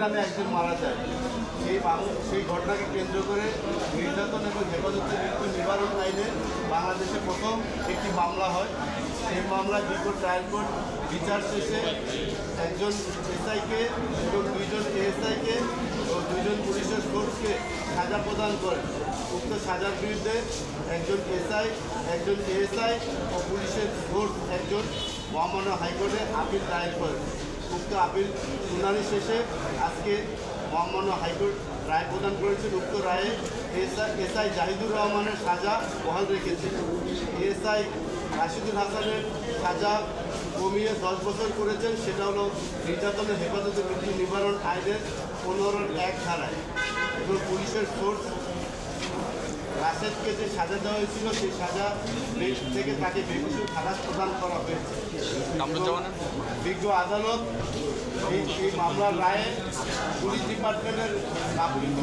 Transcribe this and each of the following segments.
রানে একজন মারা যায়। সেই ঘটনাকে কেন্দ্র করে নির্যাতন এবং হেফাজতে মৃত্যু নিবারণ আইনে বাংলাদেশে প্রথম একটি মামলা হয়। সেই মামলা ডিকোর্ট ট্রায়াল কোর্ট বিচার শেষে একজন এসআইকে এবং দুইজন এএসআইকে ও দুইজন পুলিশের ফোর্সকে সাজা প্রদান করে। উক্ত সাজার বিরুদ্ধে একজন এসআই, একজন এএসআই ও পুলিশের ফোর্স একজন মহামান্য হাইকোর্টে আপিল দায়ের করে। উক্ত আপিল শুনানি শেষে আজকে মহামান্য হাইকোর্ট রায় প্রদান করেছেন। উক্ত রায়ে এসআই জাহিদুর রহমানের সাজা বহাল রেখেছে। এএসআই রাশিদুল হাসানের সাজা কমিয়ে 10 বছর করেছেন, সেটা হলো নির্যাতনের হেফাজতে মৃত্যু নিবারণ আইনের 15-1 ধারায়। এবং পুলিশের ফোর্স রাশেদকে যে সাজা দেওয়া হয়েছিল সেই সাজা থেকে তাকে বেকসুর খালাস প্রদান করা হয়েছে। বিজ্ঞ আদালত এই মামলার রায়ে পুলিশ ডিপার্টমেন্টের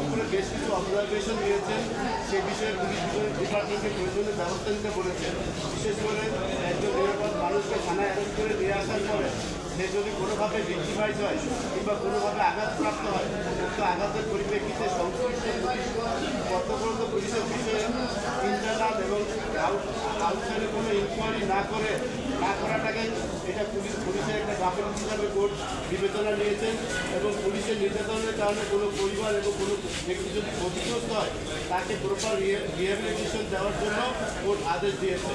উপরে বেশ কিছু অবজারভেশন দিয়েছেন। সেই বিষয়ে পুলিশ ডিপার্টমেন্টকে প্রয়োজনীয় ব্যবস্থা নিতে বলেছেন। বিশেষ করে একজন নিরাপদ মানুষকে থানায় অ্যারেস্ট করে নিয়ে আসার পরে সে যদি কোনোভাবে ভিক্টিমাইজ হয় কিংবা কোনোভাবে আঘাতপ্রাপ্ত হয়, উক্ত আঘাতের পরিপ্রেক্ষিতে সংশ্লিষ্ট কর্তব্যরত পুলিশের বিষয়ে ইন্টারনাল এবং আউটসাইডে কোনো ইনকোয়ারি না করাটাকে এটা পুলিশের একটা গাফিলতি হিসাবে কোর্ট বিবেচনা নিয়েছেন। এবং পুলিশের নির্যাতনের কারণে কোনো পরিবার এবং কোনো ব্যক্তি যদি ক্ষতিগ্রস্ত হয় তাকে প্রপার রিহ্যাবিলিটেশন দেওয়ার জন্য কোর্ট আদেশ দিয়েছে।